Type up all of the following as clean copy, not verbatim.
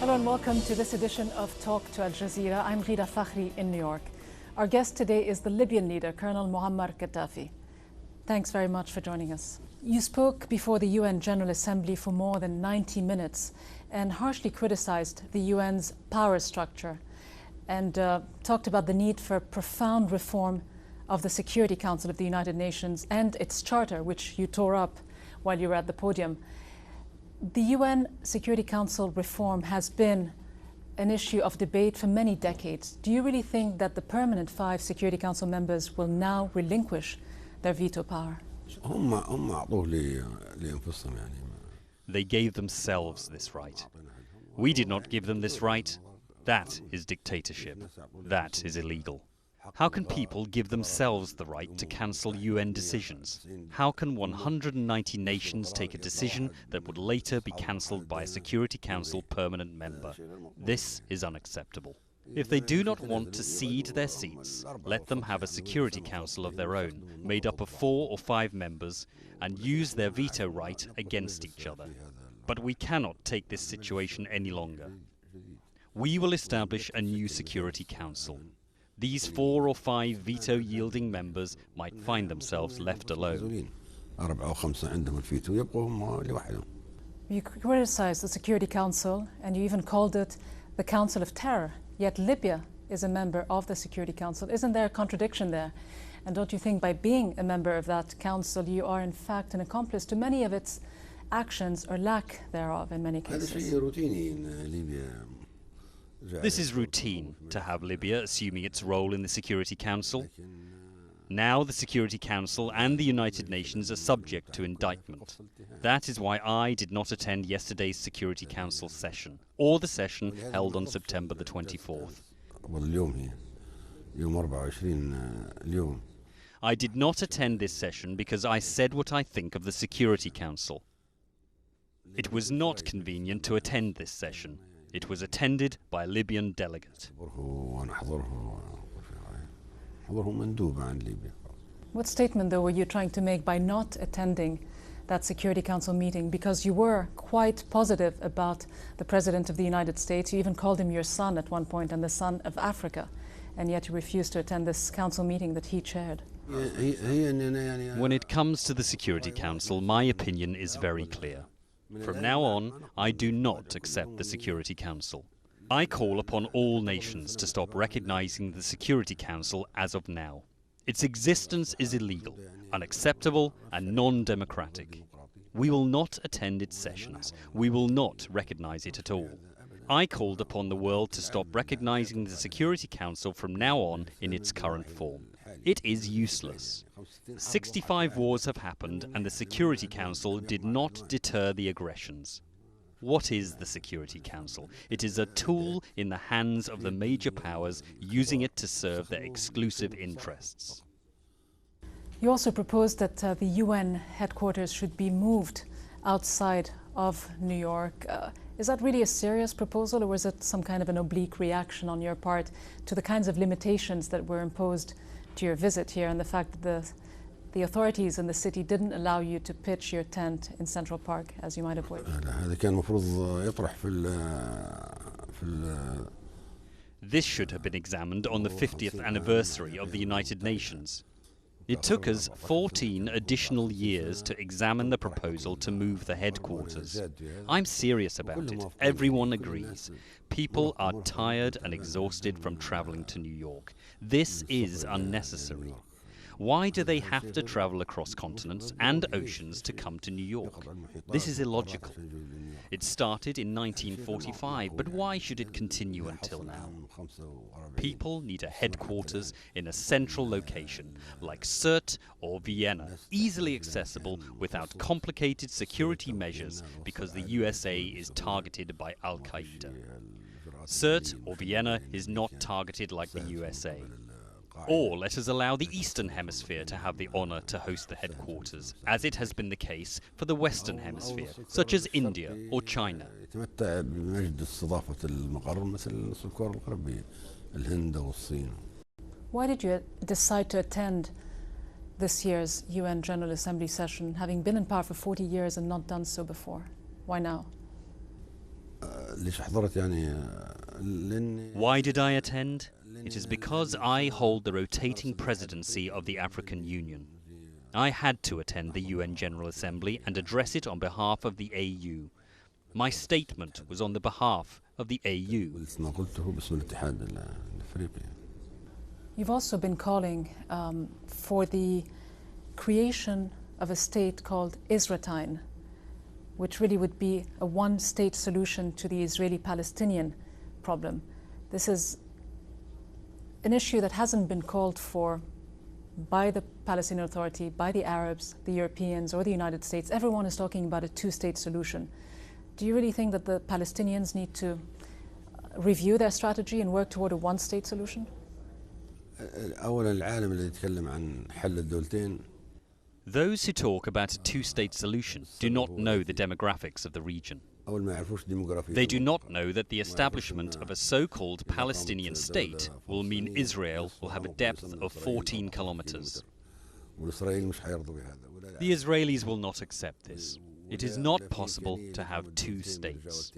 Hello and welcome to this edition of Talk to Al Jazeera. I'm Ghida Fakhri in New York. Our guest today is the Libyan leader, Colonel Muammar Gaddafi. Thanks very much for joining us. You spoke before the UN General Assembly for more than 90 minutes and harshly criticized the UN's power structure and talked about the need for profound reform of the Security Council of the United Nations and its charter, which you tore up while you were at the podium. The UN Security Council reform has been an issue of debate for many decades. Do you really think that the permanent 5 Security Council members will now relinquish their veto power? They gave themselves this right. We did not give them this right. That is dictatorship. That is illegal. How can people give themselves the right to cancel UN decisions? How can 190 nations take a decision that would later be cancelled by a Security Council permanent member? This is unacceptable. If they do not want to cede their seats, let them have a Security Council of their own, made up of 4 or 5 members, and use their veto right against each other. But we cannot take this situation any longer. We will establish a new Security Council. These 4 or 5 veto-yielding members might find themselves left alone. You criticized the Security Council and you even called it the Council of Terror, yet Libya is a member of the Security Council. Isn't there a contradiction there? And don't you think by being a member of that council, you are in fact an accomplice to many of its actions or lack thereof in many cases? This is routine, to have Libya assuming its role in the Security Council. Now the Security Council and the United Nations are subject to indictment. That is why I did not attend yesterday's Security Council session, or the session held on September the 24th. I did not attend this session because I said what I think of the Security Council. It was not convenient to attend this session. It was attended by a Libyan delegate. What statement, though, were you trying to make by not attending that Security Council meeting? Because you were quite positive about the President of the United States. You even called him your son at one point and the son of Africa. And yet you refused to attend this council meeting that he chaired. When it comes to the Security Council, my opinion is very clear. From now on, I do not accept the Security Council. I call upon all nations to stop recognizing the Security Council as of now. Its existence is illegal, unacceptable, and non-democratic. We will not attend its sessions. We will not recognize it at all. I called upon the world to stop recognizing the Security Council from now on in its current form. It is useless. 65 wars have happened and the Security Council did not deter the aggressions. What is the Security Council? It is a tool in the hands of the major powers, using it to serve their exclusive interests. You also proposed that the UN headquarters should be moved outside of New York. Is that really a serious proposal, or was it some kind of an oblique reaction on your part to the kinds of limitations that were imposed to your visit here and the fact that the authorities in the city didn't allow you to pitch your tent in Central Park as you might have wished? This should have been examined on the 50th anniversary of the United Nations. It took us 14 additional years to examine the proposal to move the headquarters. I'm serious about it. Everyone agrees. People are tired and exhausted from traveling to New York. This is unnecessary. Why do they have to travel across continents and oceans to come to New York? This is illogical. It started in 1945, but why should it continue until now? People need a headquarters in a central location, like Sirte or Vienna, easily accessible without complicated security measures because the USA is targeted by Al-Qaeda. Sirte or Vienna is not targeted like the USA. Or let us allow the Eastern Hemisphere to have the honor to host the headquarters, as it has been the case for the Western Hemisphere, such as India or China. Why did you decide to attend this year's UN General Assembly session, having been in power for 40 years and not done so before? Why now? Why did I attend? It is because I hold the rotating presidency of the African Union. I had to attend the UN General Assembly and address it on behalf of the AU. My statement was on the behalf of the AU. You've also been calling for the creation of a state called Israeltine, which really would be a one-state solution to the Israeli-Palestinian problem. This is an issue that hasn't been called for by the Palestinian Authority, by the Arabs, the Europeans, or the United States. Everyone is talking about a two-state solution. Do you really think that the Palestinians need to review their strategy and work toward a one-state solution? Those who talk about a two-state solution do not know the demographics of the region. They do not know that the establishment of a so-called Palestinian state will mean Israel will have a depth of 14 kilometers. The Israelis will not accept this. It is not possible to have two states.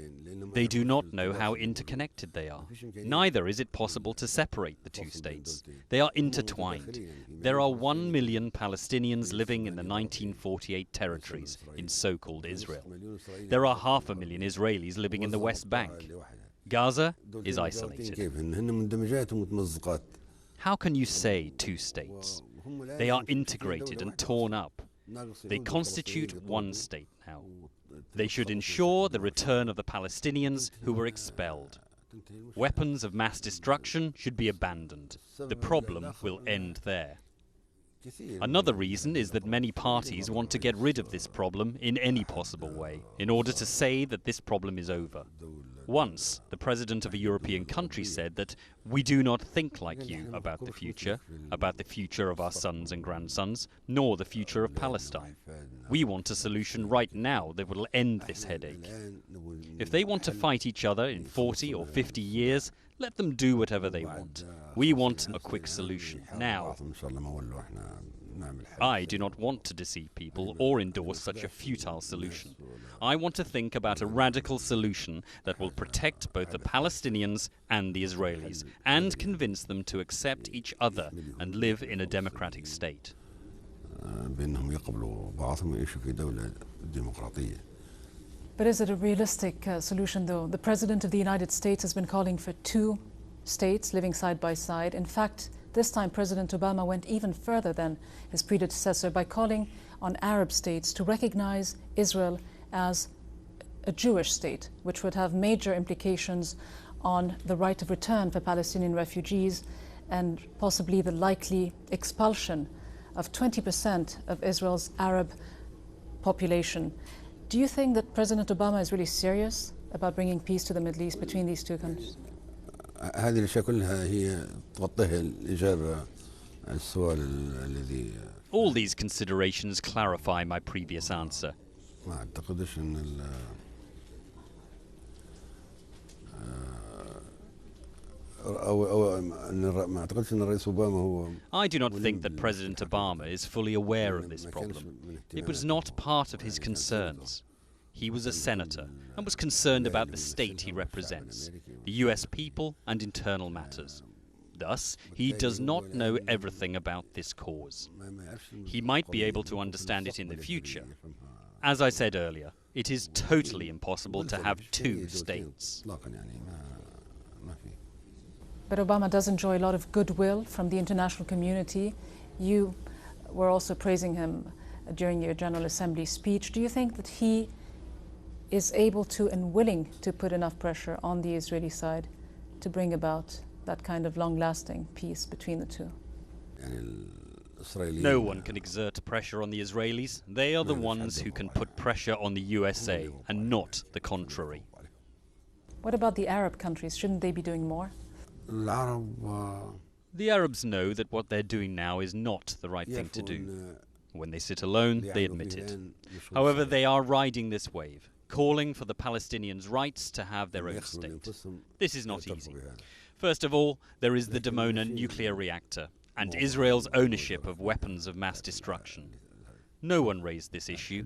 They do not know how interconnected they are. Neither is it possible to separate the two states. They are intertwined. There are 1 million Palestinians living in the 1948 territories in so-called Israel. There are 500,000 Israelis living in the West Bank. Gaza is isolated. How can you say two states? They are integrated and torn up. They constitute one state now. They should ensure the return of the Palestinians who were expelled. Weapons of mass destruction should be abandoned. The problem will end there. Another reason is that many parties want to get rid of this problem in any possible way, in order to say that this problem is over. Once, the president of a European country said that we do not think like you about the future of our sons and grandsons, nor the future of Palestine. We want a solution right now that will end this headache. If they want to fight each other in 40 or 50 years, let them do whatever they want. We want a quick solution now. I do not want to deceive people or endorse such a futile solution. I want to think about a radical solution that will protect both the Palestinians and the Israelis and convince them to accept each other and live in a democratic state. But is it a realistic solution, though? The President of the United States has been calling for two states living side by side. In fact, this time President Obama went even further than his predecessor by calling on Arab states to recognize Israel as a Jewish state, which would have major implications on the right of return for Palestinian refugees and possibly the likely expulsion of 20% of Israel's Arab population. Do you think that President Obama is really serious about bringing peace to the Middle East between these two countries? All these considerations clarify my previous answer. I do not think that President Obama is fully aware of this problem. It was not part of his concerns. He was a senator and was concerned about the state he represents, the US people and internal matters. Thus, he does not know everything about this cause. He might be able to understand it in the future. As I said earlier, it is totally impossible to have two states. But Obama does enjoy a lot of goodwill from the international community. You were also praising him during your General Assembly speech. Do you think that he is able to and willing to put enough pressure on the Israeli side to bring about that kind of long-lasting peace between the two? No one can exert pressure on the Israelis. They are the ones who can put pressure on the USA and not the contrary. What about the Arab countries? Shouldn't they be doing more? The Arabs know that what they're doing now is not the right thing to do. When they sit alone, they admit it. However, they are riding this wave, calling for the Palestinians' rights to have their own state. This is not easy. First of all, there is the Dimona nuclear reactor and Israel's ownership of weapons of mass destruction. No one raised this issue.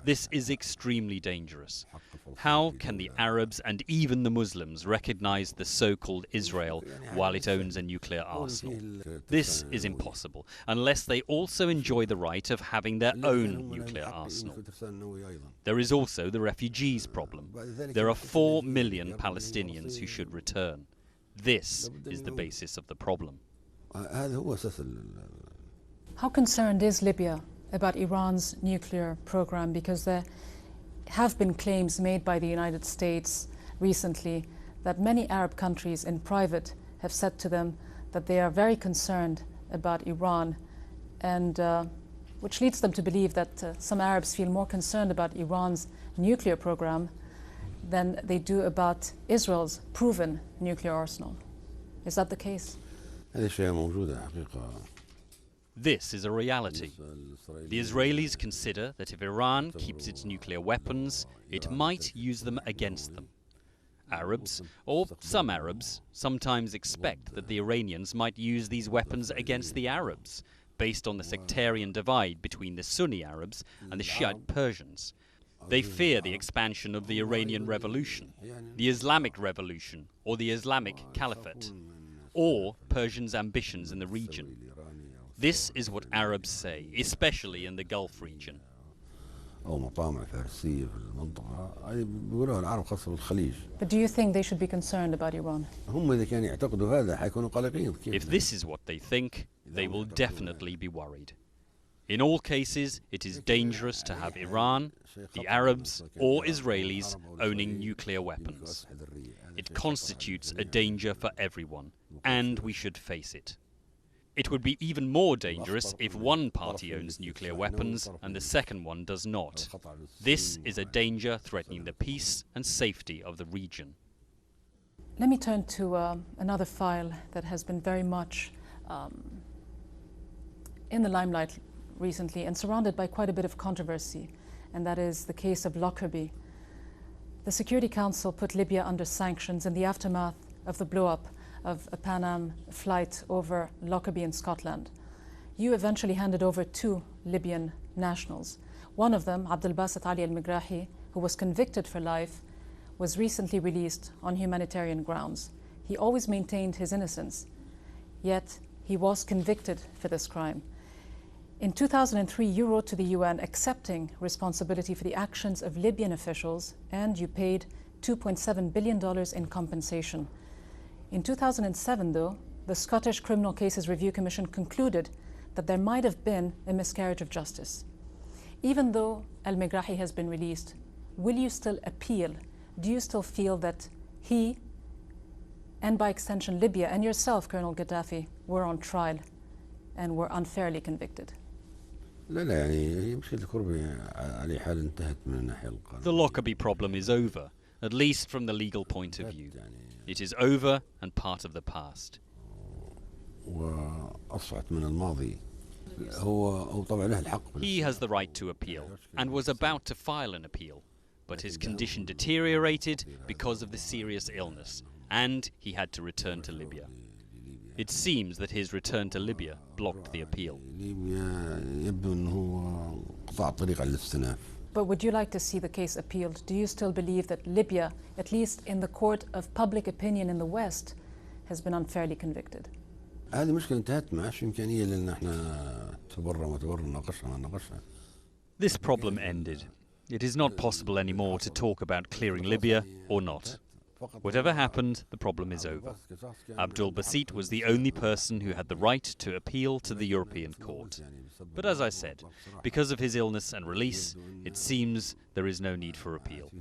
This is extremely dangerous. How can the Arabs and even the Muslims recognize the so-called Israel while it owns a nuclear arsenal? This is impossible, unless they also enjoy the right of having their own nuclear arsenal. There is also the refugees problem. There are 4 million Palestinians who should return. This is the basis of the problem. How concerned is Libya about Iran's nuclear program? Because there have been claims made by the United States recently that many Arab countries in private have said to them that they are very concerned about Iran, and which leads them to believe that some Arabs feel more concerned about Iran's nuclear program than they do about Israel's proven nuclear arsenal. Is that the case? This is a reality. The Israelis consider that if Iran keeps its nuclear weapons, it might use them against them. Arabs, or some Arabs, sometimes expect that the Iranians might use these weapons against the Arabs, based on the sectarian divide between the Sunni Arabs and the Shiite Persians. They fear the expansion of the Iranian Revolution, the Islamic Revolution, or the Islamic Caliphate, or Persians' ambitions in the region. This is what Arabs say, especially in the Gulf region. But do you think they should be concerned about Iran? If this is what they think, they will definitely be worried. In all cases, it is dangerous to have Iran, the Arabs, or Israelis owning nuclear weapons. It constitutes a danger for everyone, and we should face it. It would be even more dangerous if one party owns nuclear weapons and the second one does not. This is a danger threatening the peace and safety of the region. Let me turn to another file that has been very much in the limelight recently and surrounded by quite a bit of controversy, and that is the case of Lockerbie. The Security Council put Libya under sanctions in the aftermath of the blow-up of a Pan Am flight over Lockerbie in Scotland. You eventually handed over 2 Libyan nationals. One of them, Abdel Basit Ali al-Megrahi, who was convicted for life, was recently released on humanitarian grounds. He always maintained his innocence, yet he was convicted for this crime. In 2003, you wrote to the UN accepting responsibility for the actions of Libyan officials, and you paid $2.7 billion in compensation. In 2007, though, the Scottish Criminal Cases Review Commission concluded that there might have been a miscarriage of justice. Even though al-Megrahi has been released, will you still appeal? Do you still feel that he, and by extension Libya, and yourself, Colonel Gaddafi, were on trial and were unfairly convicted? The Lockerbie problem is over, at least from the legal point of view. It is over and part of the past. He has the right to appeal and was about to file an appeal, but his condition deteriorated because of the serious illness, and he had to return to Libya. It seems that his return to Libya blocked the appeal. But would you like to see the case appealed? Do you still believe that Libya, at least in the court of public opinion in the West, has been unfairly convicted? This problem ended. It is not possible anymore to talk about clearing Libya or not. Whatever happened, the problem is over. Abdul Basit was the only person who had the right to appeal to the European Court. But as I said, because of his illness and release, it seems there is no need for appeal.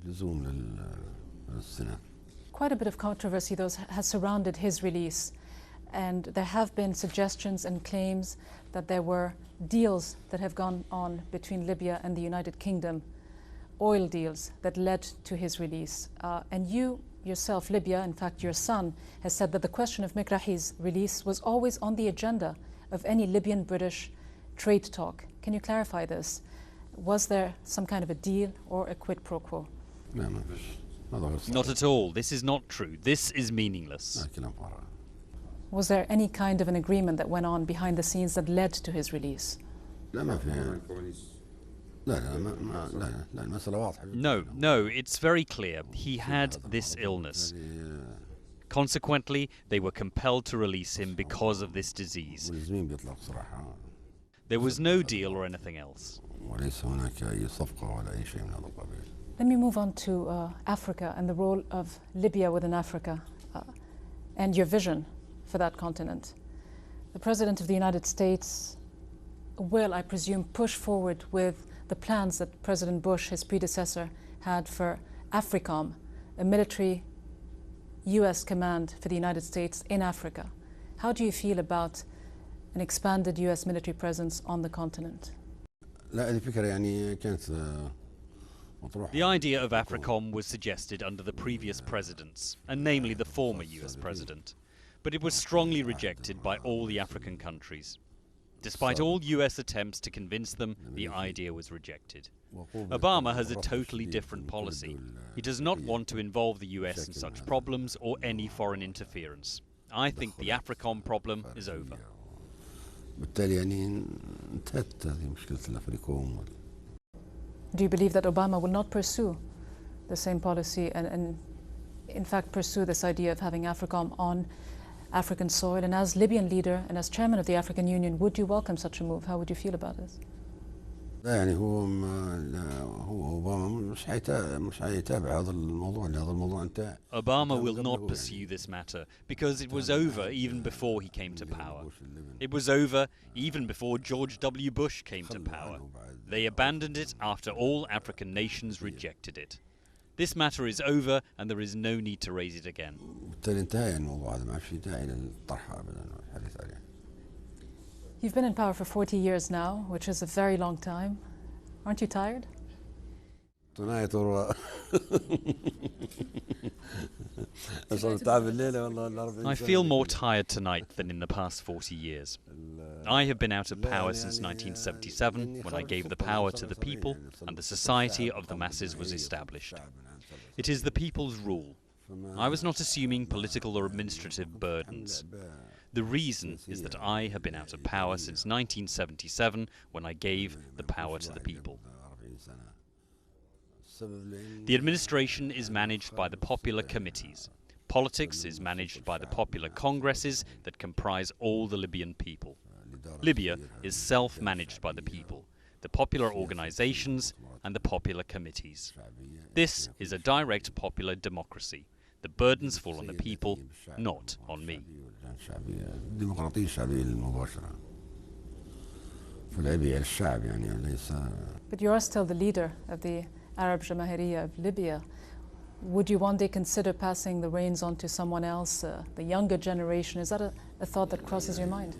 Quite a bit of controversy, though, has surrounded his release, and there have been suggestions and claims that there were deals that have gone on between Libya and the United Kingdom, oil deals that led to his release. And you yourself, Libya, in fact your son, has said that the question of Megrahi's release was always on the agenda of any Libyan-British trade talk. Can you clarify this? Was there some kind of a deal or a quid pro quo? Not at all. This is not true. This is meaningless. Was there any kind of an agreement that went on behind the scenes that led to his release? No, it's very clear. He had this illness. Consequently, they were compelled to release him because of this disease. There was no deal or anything else. Let me move on to Africa and the role of Libya within Africa and your vision for that continent. The President of the United States will, I presume, push forward with the plans that President Bush, his predecessor, had for AFRICOM, a military US command for the United States in Africa. How do you feel about an expanded US military presence on the continent? The idea of AFRICOM was suggested under the previous presidents, and namely the former US president, but it was strongly rejected by all the African countries. Despite all US attempts to convince them, the idea was rejected. Obama has a totally different policy. He does not want to involve the US in such problems or any foreign interference. I think the AFRICOM problem is over. Do you believe that Obama will not pursue the same policy and in fact pursue this idea of having AFRICOM on African soil? And as Libyan leader and as chairman of the African Union, would you welcome such a move? How would you feel about this? Obama will not pursue this matter because it was over even before he came to power. It was over even before George W. Bush came to power. They abandoned it after all African nations rejected it. This matter is over and there is no need to raise it again. You've been in power for 40 years now, which is a very long time. Aren't you tired? I feel more tired tonight than in the past 40 years. I have been out of power since 1977, when I gave the power to the people and the society of the masses was established. It is the people's rule. I was not assuming political or administrative burdens. The reason is that I have been out of power since 1977, when I gave the power to the people. The administration is managed by the popular committees. Politics is managed by the popular congresses that comprise all the Libyan people. Libya is self-managed by the people, the popular organizations and the popular committees. This is a direct popular democracy. The burdens fall on the people, not on me. But you are still the leader of the Arab Jamahiriya of Libya. Would you one day consider passing the reins on to someone else, the younger generation? Is that a thought that crosses your mind?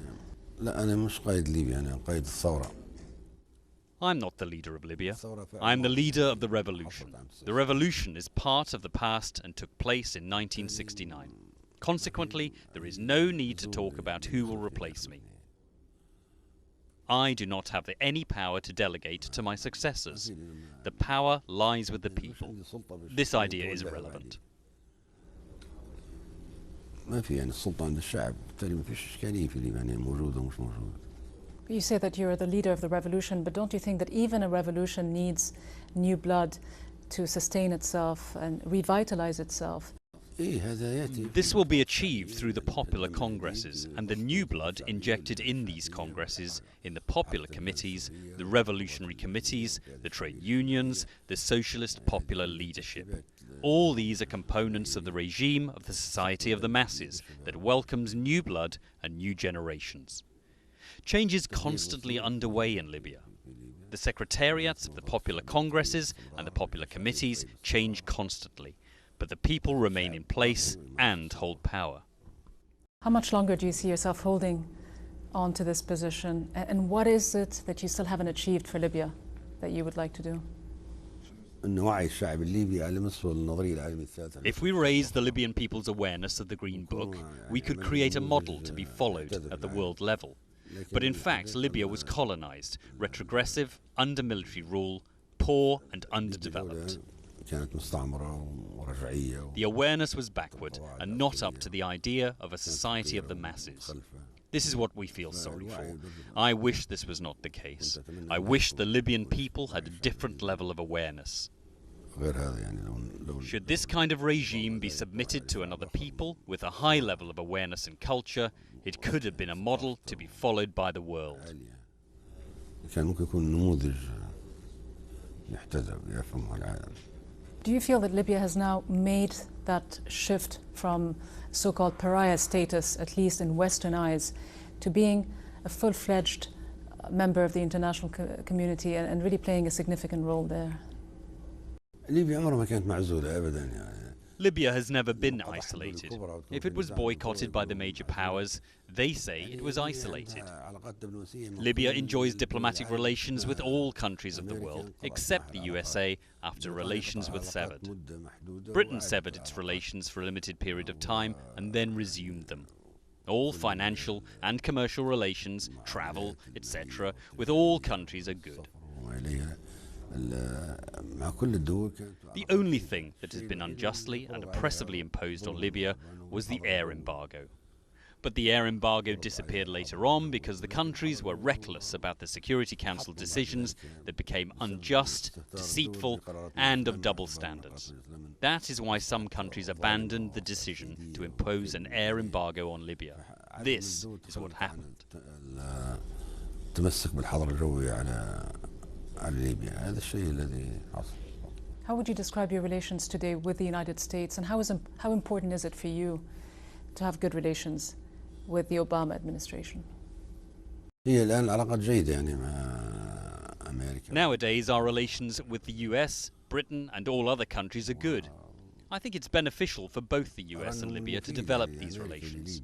I'm not the leader of Libya. I'm the leader of the revolution. The revolution is part of the past and took place in 1969. Consequently, there is no need to talk about who will replace me. I do not have any power to delegate to my successors. The power lies with the people. This idea is irrelevant. You say that you're the leader of the revolution, but don't you think that even a revolution needs new blood to sustain itself and revitalize itself? This will be achieved through the popular congresses and the new blood injected in these congresses, in the popular committees, the revolutionary committees, the trade unions, the socialist popular leadership. All these are components of the regime of the society of the masses that welcomes new blood and new generations. Change is constantly underway in Libya. The secretariats of the popular congresses and the popular committees change constantly, but the people remain in place and hold power. How much longer do you see yourself holding on to this position? And what is it that you still haven't achieved for Libya that you would like to do? If we raise the Libyan people's awareness of the Green Book, we could create a model to be followed at the world level. But in fact, Libya was colonized, retrogressive, under military rule, poor and underdeveloped. The awareness was backward and not up to the idea of a society of the masses. This is what we feel sorry for. I wish this was not the case. I wish the Libyan people had a different level of awareness. Should this kind of regime be submitted to another people with a high level of awareness and culture, it could have been a model to be followed by the world. Do you feel that Libya has now made that shift from so-called pariah status, at least in Western eyes, to being a full-fledged member of the international community and really playing a significant role there? Libya has never been isolated. If it was boycotted by the major powers, they say it was isolated. Libya enjoys diplomatic relations with all countries of the world, except the USA, after relations were severed. Britain severed its relations for a limited period of time and then resumed them. All financial and commercial relations, travel, etc., with all countries are good. The only thing that has been unjustly and oppressively imposed on Libya was the air embargo. But the air embargo disappeared later on because the countries were reckless about the Security Council decisions that became unjust, deceitful, and of double standards. That is why some countries abandoned the decision to impose an air embargo on Libya. This is what happened. How would you describe your relations today with the United States, and how important is it for you to have good relations with the Obama administration? Nowadays, our relations with the US, Britain, and all other countries are good. I think it's beneficial for both the US and Libya to develop these relations.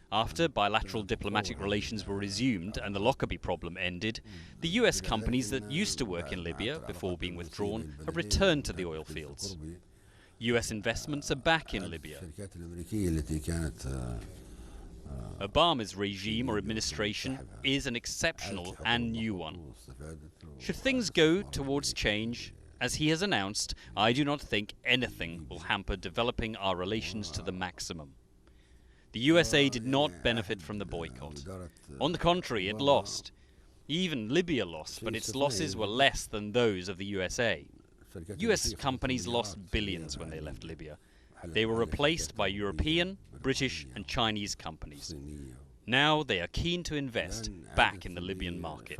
After bilateral diplomatic relations were resumed and the Lockerbie problem ended, the US companies that used to work in Libya before being withdrawn have returned to the oil fields. US investments are back in Libya. Obama's regime or administration is an exceptional and new one. Should things go towards change, as he has announced, I do not think anything will hamper developing our relations to the maximum. The USA did not benefit from the boycott. On the contrary, it lost. Even Libya lost, but its losses were less than those of the USA. US companies lost billions when they left Libya. They were replaced by European, British, and Chinese companies. Now they are keen to invest back in the Libyan market.